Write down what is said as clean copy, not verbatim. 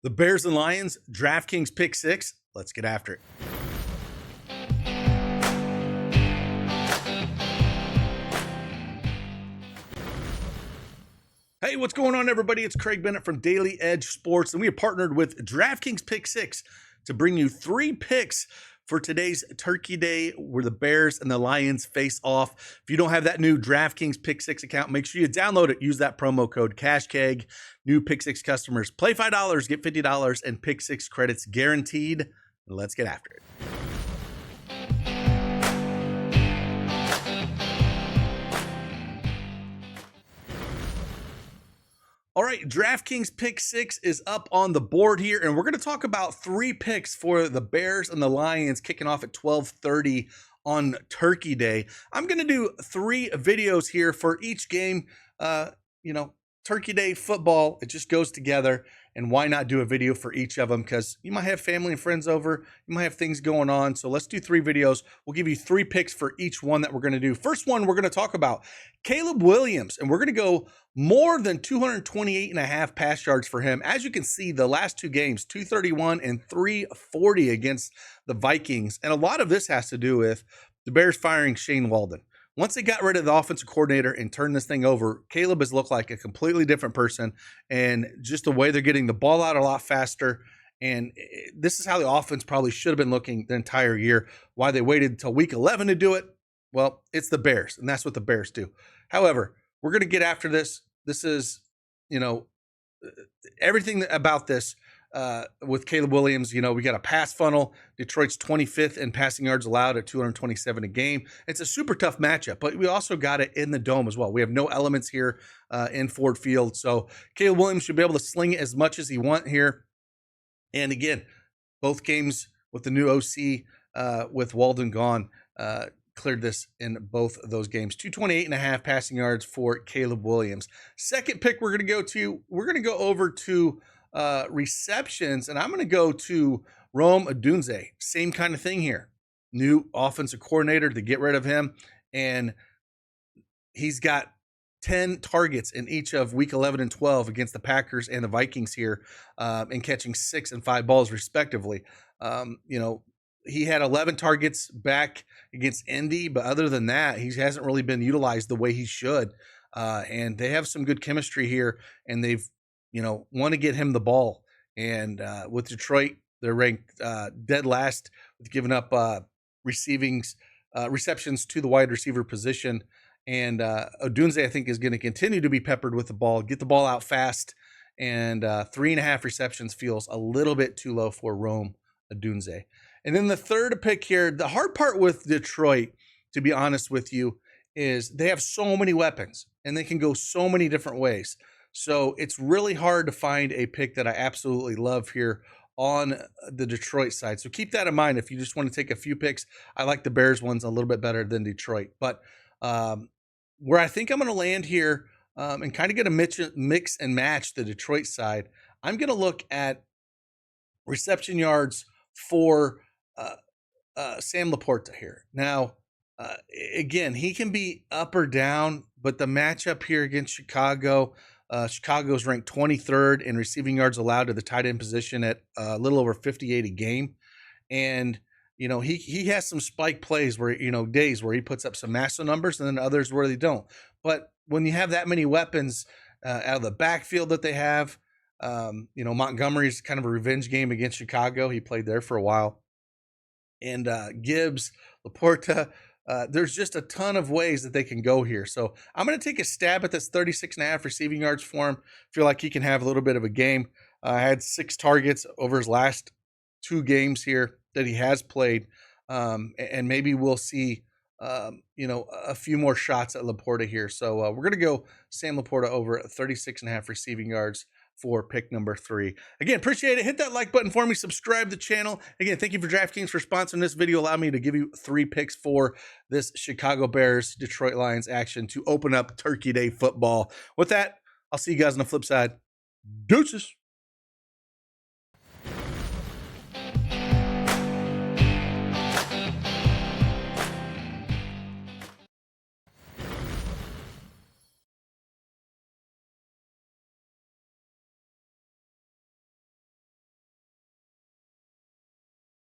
The Bears and Lions, Draftkings pick 6. Let's get after it. Hey, what's going on, everybody? It's Craig Bennett from Daily Edge Sports, and we have partnered with Draftkings Pick 6 to bring you 3 picks for today's Turkey Day, where the Bears and the Lions face off. If you don't have that new Draftkings Pick 6 account, make sure you download it. Use that promo code CashKeg. New Pick 6 customers play $5, get $50, and Pick 6 credits guaranteed. Let's get after it. All right, Draftkings Pick 6 is up on the board here, and we're going to talk about 3 picks for the Bears and the Lions kicking off at 12:30 on Turkey Day. I'm going to do 3 videos here for each game. Turkey Day football, it just goes together, and why not do a video for each of them? Because you might have family and friends over, you might have things going on, so let's do 3 videos. We'll give you 3 picks for each one that we're going to do. First one, we're going to talk about Caleb Williams, and we're going to go more than 228.5 pass yards for him. As you can see, the last 2 games, 231 and 340 against the Vikings, and a lot of this has to do with the Bears firing Shane Walden. Once they got rid of the offensive coordinator and turned this thing over, Caleb has looked like a completely different person, and just the way they're getting the ball out a lot faster. And this is how the offense probably should have been looking the entire year. Why they waited until week 11 to do it? Well, it's the Bears, and that's what the Bears do. However, we're going to get after this. This is, everything about this with Caleb Williams. We got a pass funnel. Detroit's 25th in passing yards allowed at 227 a game. It's a super tough matchup, but we also got it in the dome as well. We have no elements here in Ford Field. So Caleb Williams should be able to sling it as much as he wants here. And again, both games with the new OC with Walden gone, cleared this in both of those games. 228.5 passing yards for Caleb Williams. Second pick we're going to go over to receptions, and I'm going to go to Rome Odunze. Same kind of thing here. New offensive coordinator to get rid of him, and he's got 10 targets in each of week 11 and 12 against the Packers and the Vikings here, and catching 6 and 5 balls respectively. He had 11 targets back against Indy, but other than that, he hasn't really been utilized the way he should. And they have some good chemistry here, and they've, want to get him the ball. And with Detroit, they're ranked dead last with giving up receptions to the wide receiver position. And Odunze, I think, is going to continue to be peppered with the ball, get the ball out fast. And 3.5 receptions feels a little bit too low for Rome Odunze. And then the third pick here, the hard part with Detroit, to be honest with you, is they have so many weapons and they can go so many different ways. So it's really hard to find a pick that I absolutely love here on the Detroit side. So keep that in mind if you just want to take a few picks. I like the Bears ones a little bit better than Detroit. But where I think I'm going to land here and kind of get a mix and match the Detroit side, I'm going to look at reception yards for Sam LaPorta here. Now, again, he can be up or down, but the matchup here against Chicago, Chicago's ranked 23rd in receiving yards allowed to the tight end position at a little over 58 a game. And, he has some spike plays where, days where he puts up some massive numbers and then others where they don't. But when you have that many weapons out of the backfield that they have, Montgomery's kind of a revenge game against Chicago. He played there for a while. And Gibbs, LaPorta, there's just a ton of ways that they can go here. So I'm going to take a stab at this 36.5 receiving yards for him. Feel like he can have a little bit of a game. Had 6 targets over his last 2 games here that he has played. And maybe we'll see, a few more shots at LaPorta here. So we're going to go Sam LaPorta over 36.5 receiving yards for pick number 3. Again, appreciate it. Hit that like button for me. Subscribe to the channel. Again, thank you for DraftKings for sponsoring this video. Allow me to give you 3 picks for this Chicago Bears, Detroit Lions action to open up Turkey Day football. With that, I'll see you guys on the flip side. Deuces.